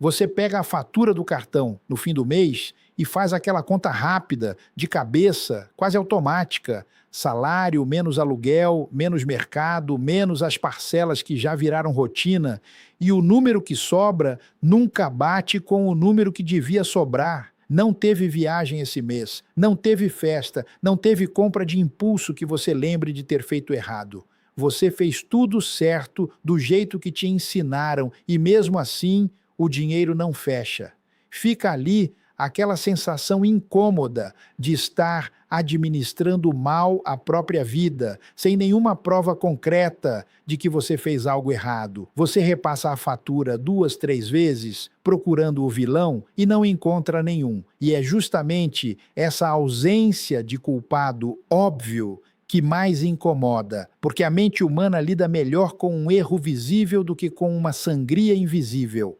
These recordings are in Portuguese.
Você pega a fatura do cartão no fim do mês e faz aquela conta rápida, de cabeça, quase automática. Salário, menos aluguel, menos mercado, menos as parcelas que já viraram rotina. E o número que sobra nunca bate com o número que devia sobrar. Não teve viagem esse mês, não teve festa, não teve compra de impulso que você lembre de ter feito errado. Você fez tudo certo, do jeito que te ensinaram, e mesmo assim, o dinheiro não fecha. Fica ali aquela sensação incômoda de estar administrando mal a própria vida, sem nenhuma prova concreta de que você fez algo errado. Você repassa a fatura 2, 3 vezes, procurando o vilão, e não encontra nenhum. E é justamente essa ausência de culpado óbvio que mais incomoda, porque a mente humana lida melhor com um erro visível do que com uma sangria invisível.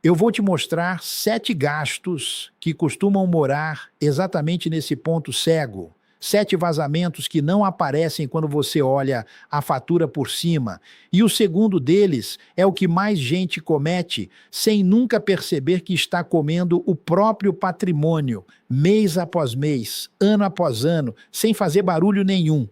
Eu vou te mostrar 7 gastos que costumam morar exatamente nesse ponto cego. 7 vazamentos que não aparecem quando você olha a fatura por cima. E o segundo deles é o que mais gente comete sem nunca perceber que está comendo o próprio patrimônio, mês após mês, ano após ano, sem fazer barulho nenhum.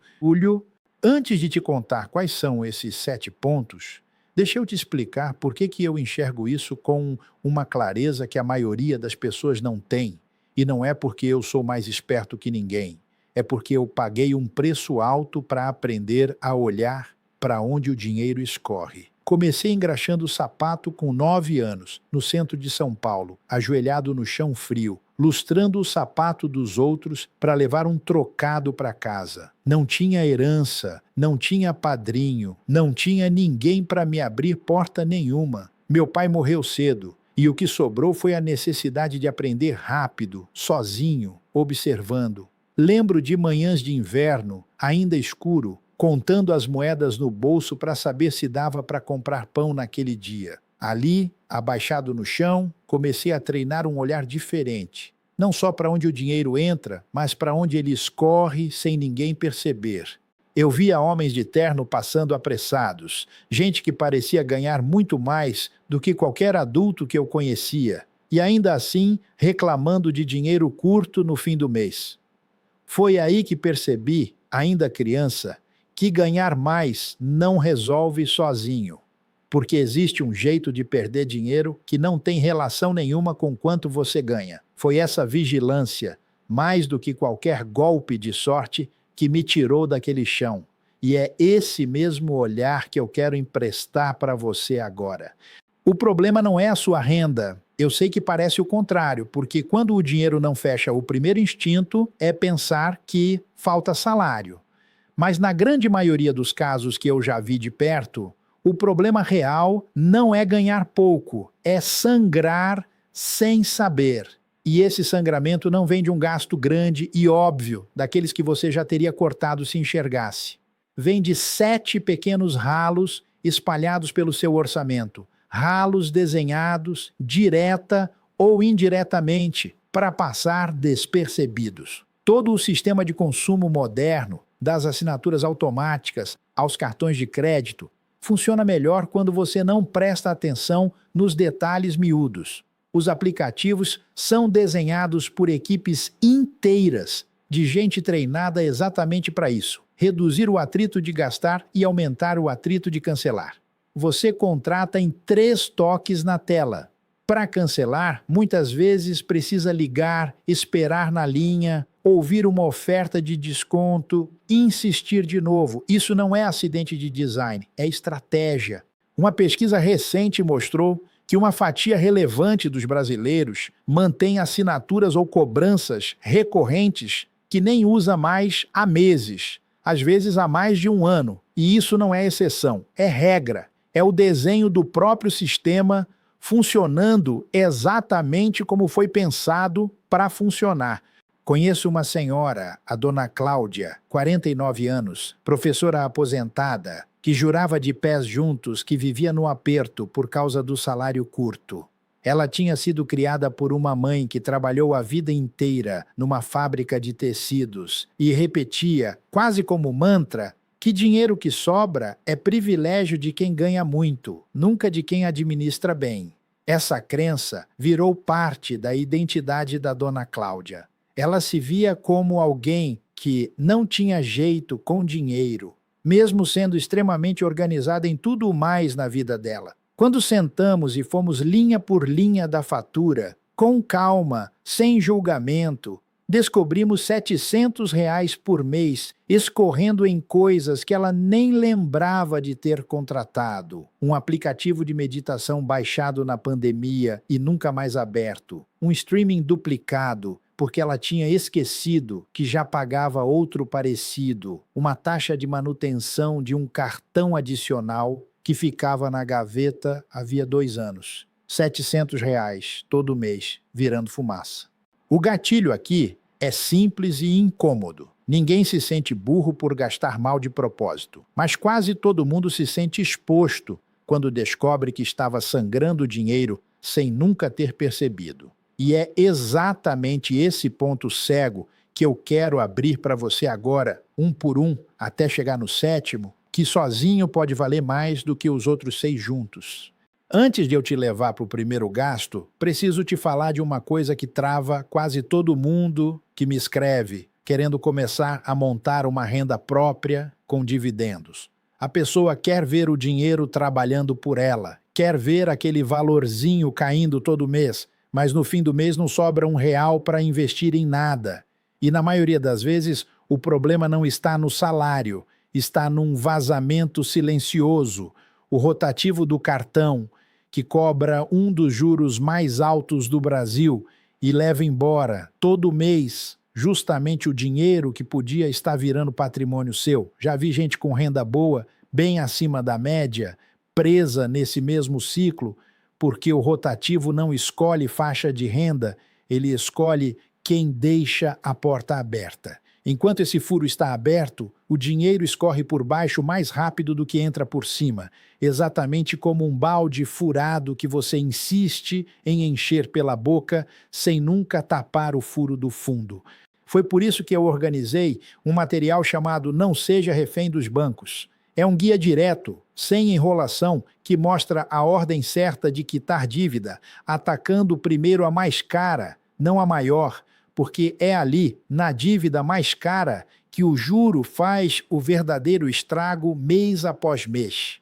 Antes de te contar quais são esses 7 pontos, deixa eu te explicar por que eu enxergo isso com uma clareza que a maioria das pessoas não tem. E não é porque eu sou mais esperto que ninguém. É porque eu paguei um preço alto para aprender a olhar para onde o dinheiro escorre. Comecei engraxando sapato com 9 anos, no centro de São Paulo, ajoelhado no chão frio, lustrando o sapato dos outros para levar um trocado para casa. Não tinha herança, não tinha padrinho, não tinha ninguém para me abrir porta nenhuma. Meu pai morreu cedo, e o que sobrou foi a necessidade de aprender rápido, sozinho, observando. Lembro de manhãs de inverno, ainda escuro, contando as moedas no bolso para saber se dava para comprar pão naquele dia. Ali, abaixado no chão, comecei a treinar um olhar diferente. Não só para onde o dinheiro entra, mas para onde ele escorre sem ninguém perceber. Eu via homens de terno passando apressados, gente que parecia ganhar muito mais do que qualquer adulto que eu conhecia, e ainda assim reclamando de dinheiro curto no fim do mês. Foi aí que percebi, ainda criança, que ganhar mais não resolve sozinho, porque existe um jeito de perder dinheiro que não tem relação nenhuma com quanto você ganha. Foi essa vigilância, mais do que qualquer golpe de sorte, que me tirou daquele chão. E é esse mesmo olhar que eu quero emprestar para você agora. O problema não é a sua renda. Eu sei que parece o contrário, porque quando o dinheiro não fecha, o primeiro instinto é pensar que falta salário. Mas na grande maioria dos casos que eu já vi de perto, o problema real não é ganhar pouco, é sangrar sem saber. E esse sangramento não vem de um gasto grande e óbvio, daqueles que você já teria cortado se enxergasse. Vem de 7 pequenos ralos espalhados pelo seu orçamento. Ralos desenhados, direta ou indiretamente, para passar despercebidos. Todo o sistema de consumo moderno, das assinaturas automáticas aos cartões de crédito, funciona melhor quando você não presta atenção nos detalhes miúdos. Os aplicativos são desenhados por equipes inteiras de gente treinada exatamente para isso: reduzir o atrito de gastar e aumentar o atrito de cancelar. Você contrata em 3 toques na tela. Para cancelar, muitas vezes precisa ligar, esperar na linha, ouvir uma oferta de desconto, insistir de novo. Isso não é acidente de design, é estratégia. Uma pesquisa recente mostrou que uma fatia relevante dos brasileiros mantém assinaturas ou cobranças recorrentes que nem usa mais há meses, às vezes há mais de um ano. E isso não é exceção, é regra. É o desenho do próprio sistema funcionando exatamente como foi pensado para funcionar. Conheço uma senhora, a dona Cláudia, 49 anos, professora aposentada, que jurava de pés juntos que vivia no aperto por causa do salário curto. Ela tinha sido criada por uma mãe que trabalhou a vida inteira numa fábrica de tecidos e repetia, quase como mantra, que dinheiro que sobra é privilégio de quem ganha muito, nunca de quem administra bem. Essa crença virou parte da identidade da dona Cláudia. Ela se via como alguém que não tinha jeito com dinheiro, mesmo sendo extremamente organizada em tudo mais na vida dela. Quando sentamos e fomos linha por linha da fatura, com calma, sem julgamento, descobrimos R$ 700 por mês escorrendo em coisas que ela nem lembrava de ter contratado. Um aplicativo de meditação baixado na pandemia e nunca mais aberto. Um streaming duplicado, porque ela tinha esquecido que já pagava outro parecido. Uma taxa de manutenção de um cartão adicional que ficava na gaveta havia 2 anos. R$ 700 todo mês, virando fumaça. O gatilho aqui é simples e incômodo. Ninguém se sente burro por gastar mal de propósito, mas quase todo mundo se sente exposto quando descobre que estava sangrando dinheiro sem nunca ter percebido. E é exatamente esse ponto cego que eu quero abrir para você agora, um por um, até chegar no 7º, que sozinho pode valer mais do que os outros 6 juntos. Antes de eu te levar para o primeiro gasto, preciso te falar de uma coisa que trava quase todo mundo que me escreve, querendo começar a montar uma renda própria com dividendos. A pessoa quer ver o dinheiro trabalhando por ela, quer ver aquele valorzinho caindo todo mês, mas no fim do mês não sobra R$ 1 para investir em nada. E na maioria das vezes, o problema não está no salário, está num vazamento silencioso, o rotativo do cartão, que cobra um dos juros mais altos do Brasil e leva embora todo mês justamente o dinheiro que podia estar virando patrimônio seu. Já vi gente com renda boa, bem acima da média, presa nesse mesmo ciclo, porque o rotativo não escolhe faixa de renda, ele escolhe quem deixa a porta aberta. Enquanto esse furo está aberto, o dinheiro escorre por baixo mais rápido do que entra por cima, exatamente como um balde furado que você insiste em encher pela boca sem nunca tapar o furo do fundo. Foi por isso que eu organizei um material chamado Não Seja Refém dos Bancos. É um guia direto, sem enrolação, que mostra a ordem certa de quitar dívida, atacando primeiro a mais cara, não a maior, porque é ali, na dívida mais cara, que o juro faz o verdadeiro estrago mês após mês.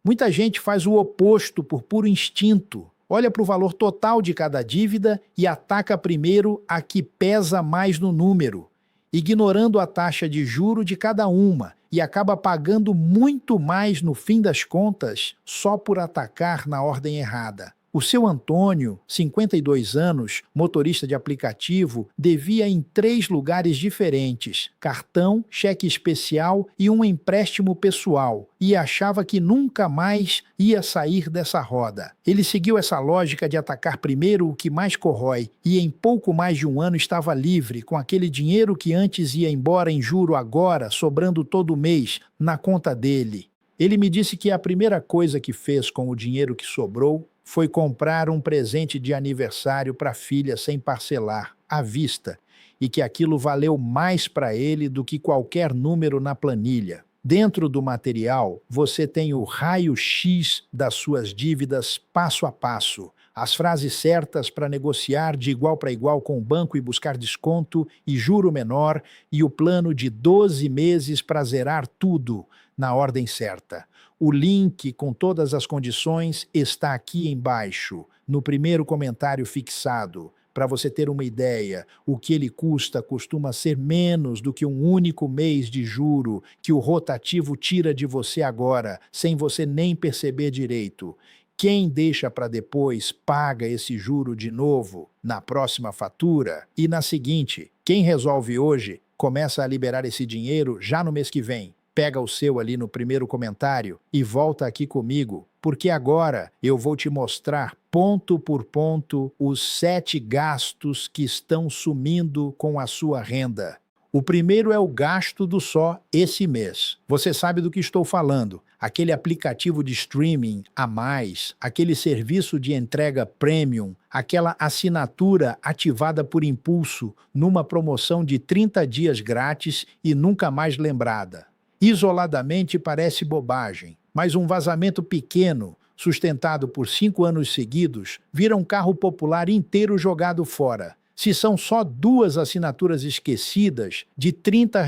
Muita gente faz o oposto por puro instinto. Olha para o valor total de cada dívida e ataca primeiro a que pesa mais no número, ignorando a taxa de juro de cada uma, e acaba pagando muito mais no fim das contas só por atacar na ordem errada. O seu Antônio, 52 anos, motorista de aplicativo, devia em 3 lugares diferentes, cartão, cheque especial e um empréstimo pessoal, e achava que nunca mais ia sair dessa roda. Ele seguiu essa lógica de atacar primeiro o que mais corrói, e em pouco mais de um ano estava livre, com aquele dinheiro que antes ia embora em juro agora, sobrando todo mês, na conta dele. Ele me disse que a primeira coisa que fez com o dinheiro que sobrou foi comprar um presente de aniversário para a filha sem parcelar, à vista, e que aquilo valeu mais para ele do que qualquer número na planilha. Dentro do material, você tem o raio-x das suas dívidas passo a passo, as frases certas para negociar de igual para igual com o banco e buscar desconto e juro menor, e o plano de 12 meses para zerar tudo na ordem certa. O link com todas as condições está aqui embaixo, no primeiro comentário fixado. Para você ter uma ideia, o que ele custa costuma ser menos do que um único mês de juro que o rotativo tira de você agora, sem você nem perceber direito. Quem deixa para depois paga esse juro de novo na próxima fatura e na seguinte. Quem resolve hoje começa a liberar esse dinheiro já no mês que vem. Pega o seu ali no primeiro comentário e volta aqui comigo, porque agora eu vou te mostrar ponto por ponto os 7 gastos que estão sumindo com a sua renda. O primeiro é o gasto do só esse mês. Você sabe do que estou falando. Aquele aplicativo de streaming a mais, aquele serviço de entrega premium, aquela assinatura ativada por impulso numa promoção de 30 dias grátis e nunca mais lembrada. Isoladamente parece bobagem, mas um vazamento pequeno sustentado por 5 anos seguidos, vira um carro popular inteiro jogado fora. Se são só 2 assinaturas esquecidas, de R$ 30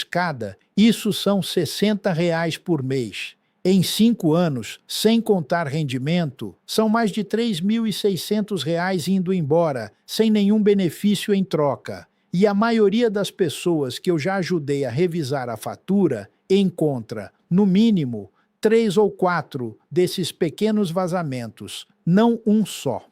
cada, isso são R$ 60 por mês. Em 5 anos, sem contar rendimento, são mais de R$ 3.600 indo embora, sem nenhum benefício em troca. E a maioria das pessoas que eu já ajudei a revisar a fatura encontra, no mínimo, 3 ou 4 desses pequenos vazamentos, não um só.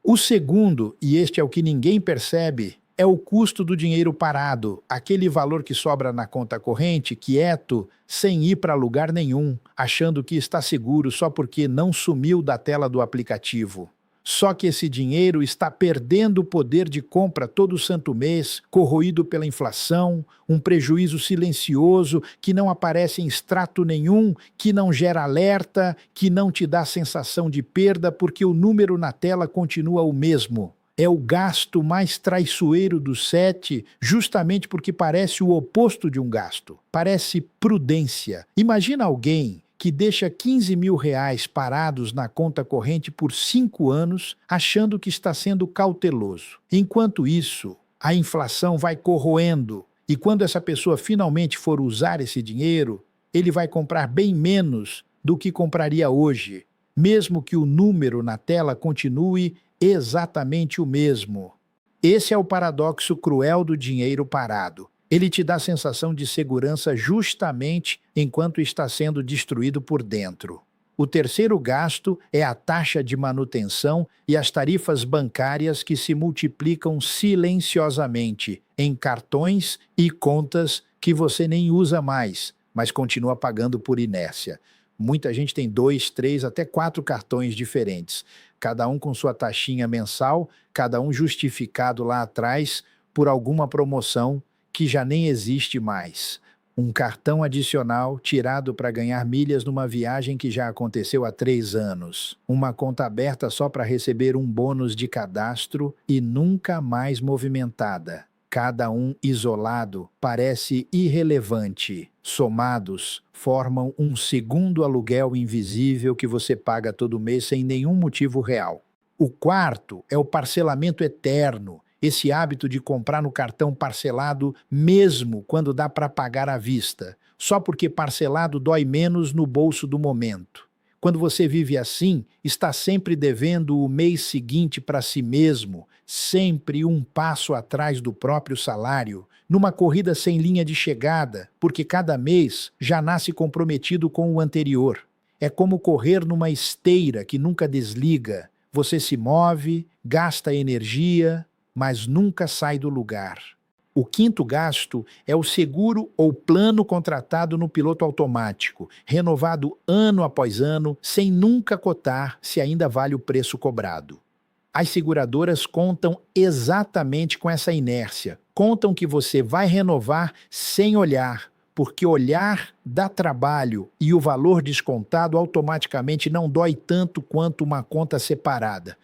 O segundo, e este é o que ninguém percebe, é o custo do dinheiro parado, aquele valor que sobra na conta corrente, quieto, sem ir para lugar nenhum, achando que está seguro só porque não sumiu da tela do aplicativo. Só que esse dinheiro está perdendo o poder de compra todo santo mês, corroído pela inflação, um prejuízo silencioso que não aparece em extrato nenhum, que não gera alerta, que não te dá sensação de perda porque o número na tela continua o mesmo. É o gasto mais traiçoeiro dos 7, justamente porque parece o oposto de um gasto. Parece prudência. Imagina alguém que deixa R$ 15.000 parados na conta corrente por 5 anos, achando que está sendo cauteloso. Enquanto isso, a inflação vai corroendo, e quando essa pessoa finalmente for usar esse dinheiro, ele vai comprar bem menos do que compraria hoje, mesmo que o número na tela continue exatamente o mesmo. Esse é o paradoxo cruel do dinheiro parado. Ele te dá a sensação de segurança justamente enquanto está sendo destruído por dentro. O terceiro gasto é a taxa de manutenção e as tarifas bancárias que se multiplicam silenciosamente em cartões e contas que você nem usa mais, mas continua pagando por inércia. Muita gente tem 2, 3, até 4 cartões diferentes, cada um com sua taxinha mensal, cada um justificado lá atrás por alguma promoção que já nem existe mais. Um cartão adicional tirado para ganhar milhas numa viagem que já aconteceu há 3 anos. Uma conta aberta só para receber um bônus de cadastro e nunca mais movimentada. Cada um isolado parece irrelevante. Somados, formam um segundo aluguel invisível que você paga todo mês sem nenhum motivo real. O quarto é o parcelamento eterno. Esse hábito de comprar no cartão parcelado mesmo quando dá para pagar à vista, só porque parcelado dói menos no bolso do momento. Quando você vive assim, está sempre devendo o mês seguinte para si mesmo, sempre um passo atrás do próprio salário, numa corrida sem linha de chegada, porque cada mês já nasce comprometido com o anterior. É como correr numa esteira que nunca desliga. Você se move, gasta energia, mas nunca sai do lugar. O quinto gasto é o seguro ou plano contratado no piloto automático, renovado ano após ano, sem nunca cotar se ainda vale o preço cobrado. As seguradoras contam exatamente com essa inércia. Contam que você vai renovar sem olhar, porque olhar dá trabalho e o valor descontado automaticamente não dói tanto quanto uma conta separada.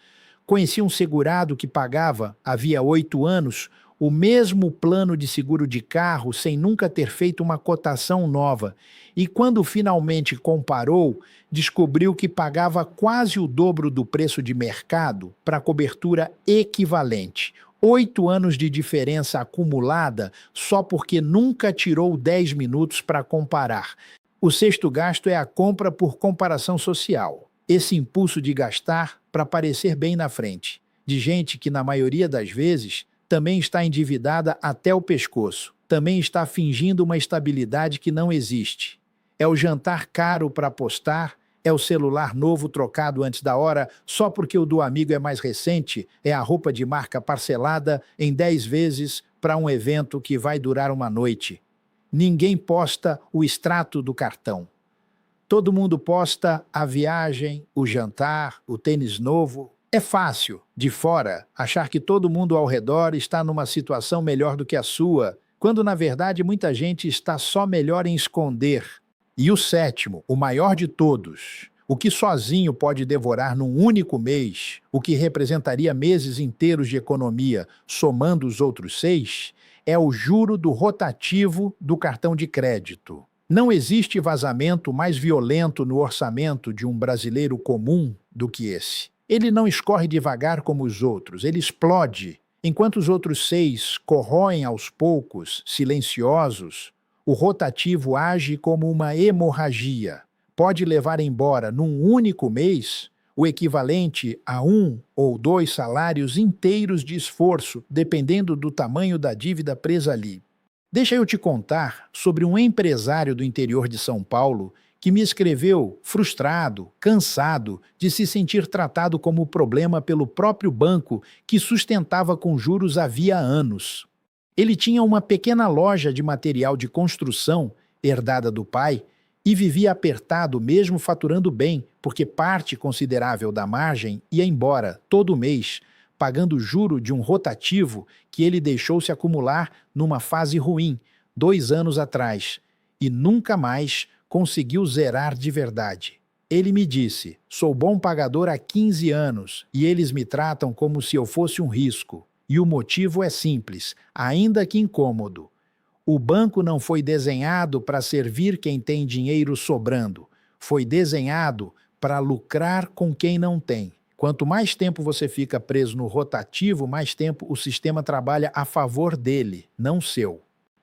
Conheci um segurado que pagava, havia 8 anos, o mesmo plano de seguro de carro sem nunca ter feito uma cotação nova. E quando finalmente comparou, descobriu que pagava quase o dobro do preço de mercado para cobertura equivalente. 8 anos de diferença acumulada só porque nunca tirou 10 minutos para comparar. O sexto gasto é a compra por comparação social. Esse impulso de gastar para parecer bem na frente, de gente que, na maioria das vezes, também está endividada até o pescoço, também está fingindo uma estabilidade que não existe. É o jantar caro para apostar, é o celular novo trocado antes da hora só porque o do amigo é mais recente, é a roupa de marca parcelada em 10 vezes para um evento que vai durar uma noite. Ninguém posta o extrato do cartão. Todo mundo posta a viagem, o jantar, o tênis novo. É fácil, de fora, achar que todo mundo ao redor está numa situação melhor do que a sua, quando na verdade muita gente está só melhor em esconder. E o sétimo, o maior de todos, o que sozinho pode devorar num único mês, o que representaria meses inteiros de economia, somando os outros 6, é o juro do rotativo do cartão de crédito. Não existe vazamento mais violento no orçamento de um brasileiro comum do que esse. Ele não escorre devagar como os outros, ele explode. Enquanto os outros 6 corroem aos poucos, silenciosos, o rotativo age como uma hemorragia. Pode levar embora, num único mês, o equivalente a 1 ou 2 salários inteiros de esforço, dependendo do tamanho da dívida presa ali. Deixa eu te contar sobre um empresário do interior de São Paulo que me escreveu frustrado, cansado de se sentir tratado como problema pelo próprio banco que sustentava com juros havia anos. Ele tinha uma pequena loja de material de construção, herdada do pai, e vivia apertado mesmo faturando bem, porque parte considerável da margem ia embora todo mês, pagando juro de um rotativo que ele deixou se acumular numa fase ruim, 2 anos atrás, e nunca mais conseguiu zerar de verdade. Ele me disse: sou bom pagador há 15 anos e eles me tratam como se eu fosse um risco. E o motivo é simples, ainda que incômodo. O banco não foi desenhado para servir quem tem dinheiro sobrando. Foi desenhado para lucrar com quem não tem. Quanto mais tempo você fica preso no rotativo, mais tempo o sistema trabalha a favor dele, não seu.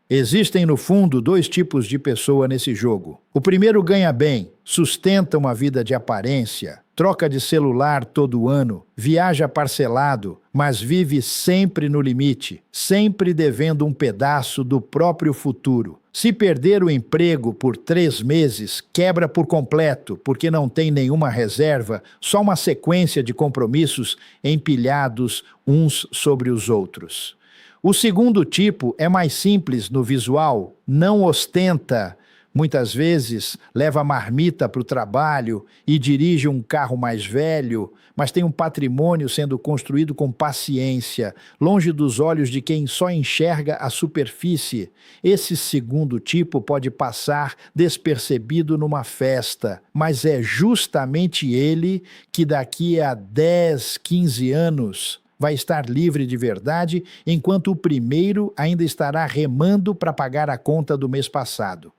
Existem, no fundo, 2 tipos de pessoa nesse jogo. O primeiro ganha bem, sustenta uma vida de aparência, troca de celular todo ano, viaja parcelado, mas vive sempre no limite, sempre devendo um pedaço do próprio futuro. Se perder o emprego por 3 meses, quebra por completo, porque não tem nenhuma reserva, só uma sequência de compromissos empilhados uns sobre os outros. O segundo tipo é mais simples no visual, não ostenta, muitas vezes leva marmita para o trabalho e dirige um carro mais velho, mas tem um patrimônio sendo construído com paciência, longe dos olhos de quem só enxerga a superfície. Esse segundo tipo pode passar despercebido numa festa, mas é justamente ele que daqui a 10, 15 anos vai estar livre de verdade, enquanto o primeiro ainda estará remando para pagar a conta do mês passado.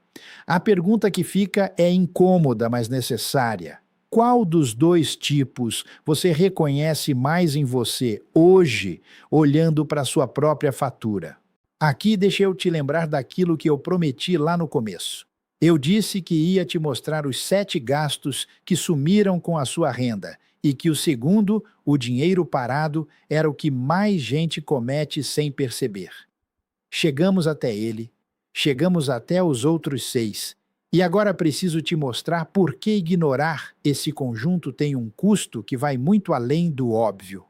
A pergunta que fica é incômoda, mas necessária. Qual dos 2 tipos você reconhece mais em você hoje, olhando para a sua própria fatura? Aqui deixa eu te lembrar daquilo que eu prometi lá no começo. Eu disse que ia te mostrar os 7 gastos que sumiram com a sua renda, e que o segundo, o dinheiro parado, era o que mais gente comete sem perceber. Chegamos até ele, chegamos até os outros 6, e agora preciso te mostrar por que ignorar esse conjunto tem um custo que vai muito além do óbvio.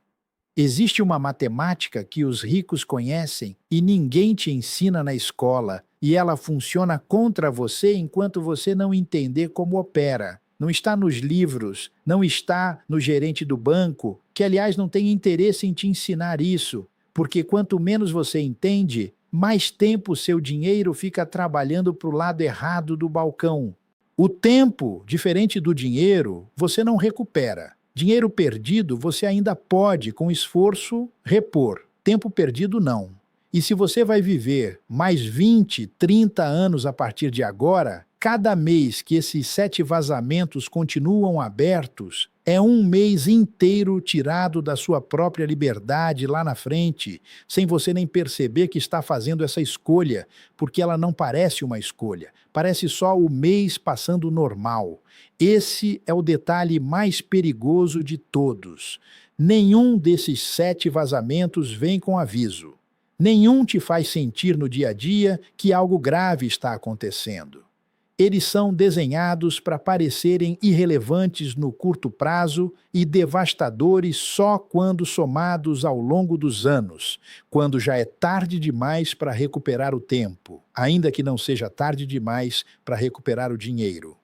Existe uma matemática que os ricos conhecem e ninguém te ensina na escola, e ela funciona contra você enquanto você não entender como opera. Não está nos livros, não está no gerente do banco, que aliás não tem interesse em te ensinar isso, porque quanto menos você entende, mais tempo seu dinheiro fica trabalhando para o lado errado do balcão. O tempo, diferente do dinheiro, você não recupera. Dinheiro perdido você ainda pode, com esforço, repor. Tempo perdido não. E se você vai viver mais 20, 30 anos a partir de agora, cada mês que esses 7 vazamentos continuam abertos é um mês inteiro tirado da sua própria liberdade lá na frente, sem você nem perceber que está fazendo essa escolha, porque ela não parece uma escolha, parece só o mês passando normal. Esse é o detalhe mais perigoso de todos. Nenhum desses 7 vazamentos vem com aviso. Nenhum te faz sentir no dia a dia que algo grave está acontecendo. Eles são desenhados para parecerem irrelevantes no curto prazo e devastadores só quando somados ao longo dos anos, quando já é tarde demais para recuperar o tempo, ainda que não seja tarde demais para recuperar o dinheiro.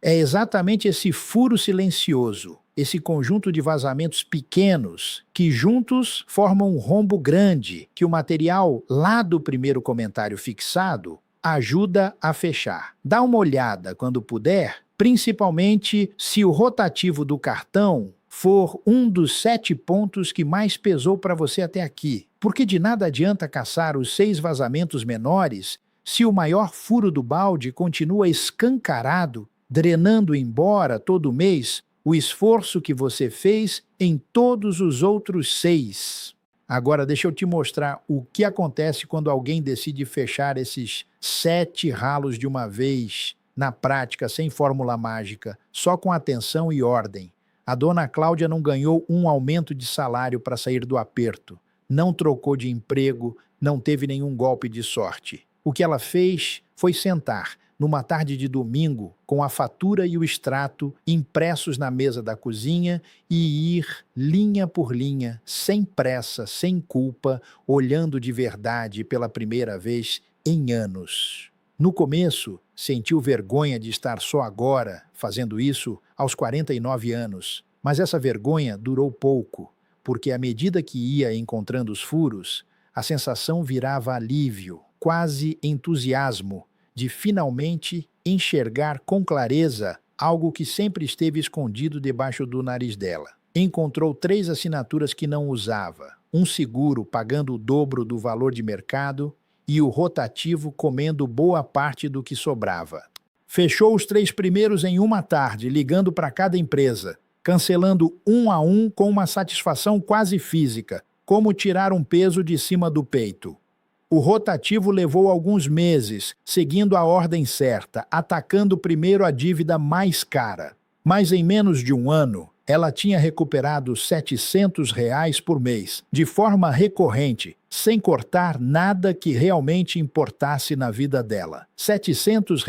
É exatamente esse furo silencioso, esse conjunto de vazamentos pequenos, que juntos formam um rombo grande, que o material lá do primeiro comentário fixado ajuda a fechar. Dá uma olhada quando puder, principalmente se o rotativo do cartão for um dos 7 pontos que mais pesou para você até aqui. Porque de nada adianta caçar os 6 vazamentos menores Se o maior furo do balde continua escancarado, drenando embora todo mês o esforço que você fez em todos os outros 6. Agora, deixa eu te mostrar o que acontece quando alguém decide fechar esses 7 ralos de uma vez, na prática, sem fórmula mágica, só com atenção e ordem. A dona Cláudia não ganhou um aumento de salário para sair do aperto, não trocou de emprego, não teve nenhum golpe de sorte. O que ela fez foi sentar, numa tarde de domingo, com a fatura e o extrato impressos na mesa da cozinha e ir linha por linha, sem pressa, sem culpa, olhando de verdade pela primeira vez em anos. No começo, sentiu vergonha de estar só agora, fazendo isso aos 49 anos, mas essa vergonha durou pouco, porque à medida que ia encontrando os furos, a sensação virava alívio, quase entusiasmo, de finalmente enxergar com clareza algo que sempre esteve escondido debaixo do nariz dela. Encontrou 3 assinaturas que não usava, um seguro pagando o dobro do valor de mercado e o rotativo comendo boa parte do que sobrava. Fechou os 3 primeiros em uma tarde, ligando para cada empresa, cancelando um a um com uma satisfação quase física, como tirar um peso de cima do peito. O rotativo levou alguns meses, seguindo a ordem certa, atacando primeiro a dívida mais cara. Mas em menos de um ano, ela tinha recuperado R$ 700 por mês, de forma recorrente, sem cortar nada que realmente importasse na vida dela. R$ 700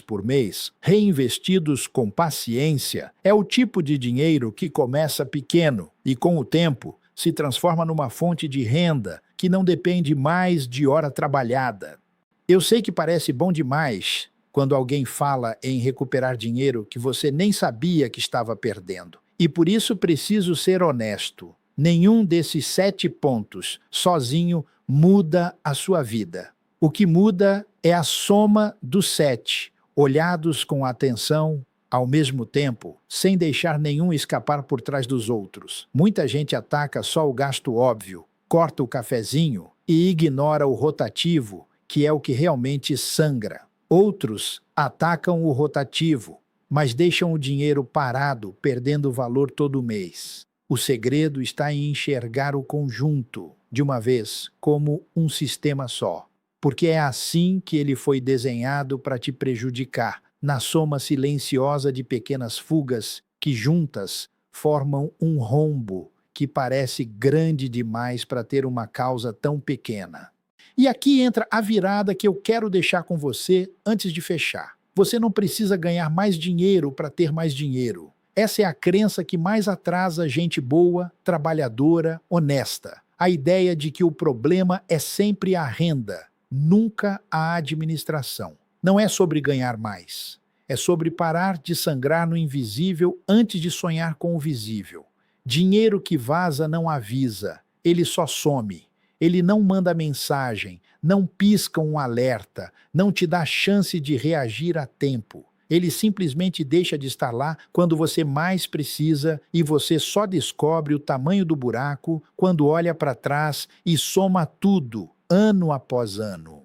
por mês, reinvestidos com paciência, é o tipo de dinheiro que começa pequeno e, com o tempo, se transforma numa fonte de renda que não depende mais de hora trabalhada. Eu sei que parece bom demais quando alguém fala em recuperar dinheiro que você nem sabia que estava perdendo. E por isso preciso ser honesto. Nenhum desses 7 pontos sozinho muda a sua vida. O que muda é a soma dos 7, olhados com atenção, ao mesmo tempo, sem deixar nenhum escapar por trás dos outros. Muita gente ataca só o gasto óbvio, corta o cafezinho e ignora o rotativo, que é o que realmente sangra. Outros atacam o rotativo, mas deixam o dinheiro parado, perdendo valor todo mês. O segredo está em enxergar o conjunto, de uma vez, como um sistema só. Porque é assim que ele foi desenhado para te prejudicar, na soma silenciosa de pequenas fugas que juntas formam um rombo que parece grande demais para ter uma causa tão pequena. E aqui entra a virada que eu quero deixar com você antes de fechar. Você não precisa ganhar mais dinheiro para ter mais dinheiro. Essa é a crença que mais atrasa gente boa, trabalhadora, honesta. A ideia de que o problema é sempre a renda, nunca a administração. Não é sobre ganhar mais. É sobre parar de sangrar no invisível antes de sonhar com o visível. Dinheiro que vaza não avisa, ele só some. Ele não manda mensagem, não pisca um alerta, não te dá chance de reagir a tempo. Ele simplesmente deixa de estar lá quando você mais precisa e você só descobre o tamanho do buraco quando olha para trás e soma tudo, ano após ano.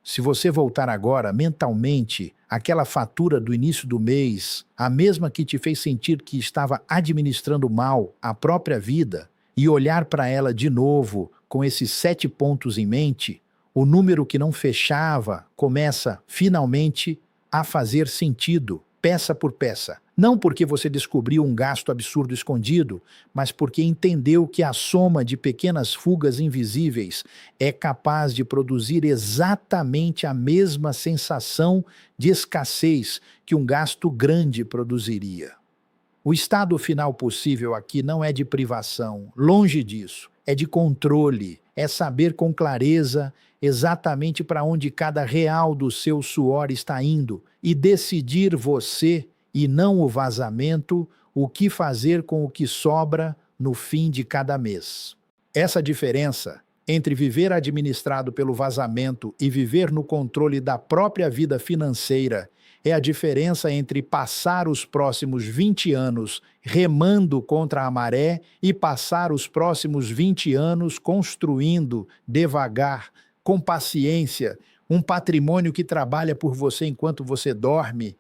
Se você voltar agora mentalmente àquela fatura do início do mês, a mesma que te fez sentir que estava administrando mal a própria vida, e olhar para ela de novo com esses 7 pontos em mente, o número que não fechava começa finalmente a fazer sentido, peça por peça. Não porque você descobriu um gasto absurdo escondido, mas porque entendeu que a soma de pequenas fugas invisíveis é capaz de produzir exatamente a mesma sensação de escassez que um gasto grande produziria. O estado final possível aqui não é de privação, longe disso. É de controle, é saber com clareza exatamente para onde cada real do seu suor está indo e decidir você, e não o vazamento, o que fazer com o que sobra no fim de cada mês. Essa diferença entre viver administrado pelo vazamento e viver no controle da própria vida financeira é a diferença entre passar os próximos 20 anos remando contra a maré e passar os próximos 20 anos construindo, devagar, com paciência, um patrimônio que trabalha por você enquanto você dorme.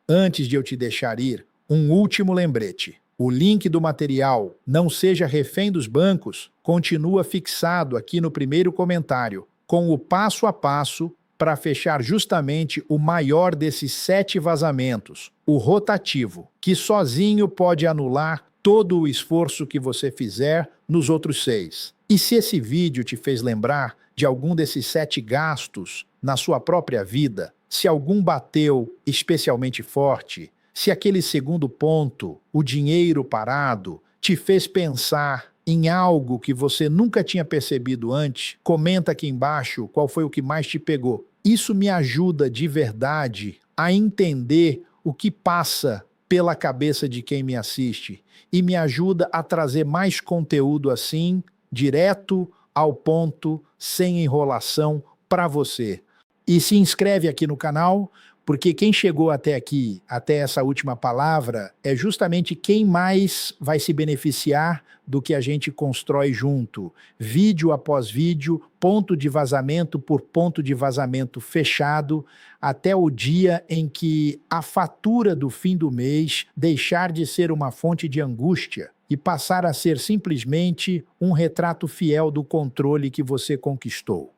Antes de eu te deixar ir, um último lembrete. O link do material Não Seja Refém dos Bancos continua fixado aqui no primeiro comentário, com o passo a passo para fechar justamente o maior desses 7 vazamentos, o rotativo, que sozinho pode anular todo o esforço que você fizer nos outros 6. E se esse vídeo te fez lembrar de algum desses 7 gastos na sua própria vida, se algum bateu especialmente forte, se aquele segundo ponto, o dinheiro parado, te fez pensar em algo que você nunca tinha percebido antes, comenta aqui embaixo qual foi o que mais te pegou. Isso me ajuda de verdade a entender o que passa pela cabeça de quem me assiste e me ajuda a trazer mais conteúdo assim, direto ao ponto, sem enrolação, para você. E se inscreve aqui no canal, porque quem chegou até aqui, até essa última palavra, é justamente quem mais vai se beneficiar do que a gente constrói junto. Vídeo após vídeo, ponto de vazamento por ponto de vazamento fechado, até o dia em que a fatura do fim do mês deixar de ser uma fonte de angústia e passar a ser simplesmente um retrato fiel do controle que você conquistou.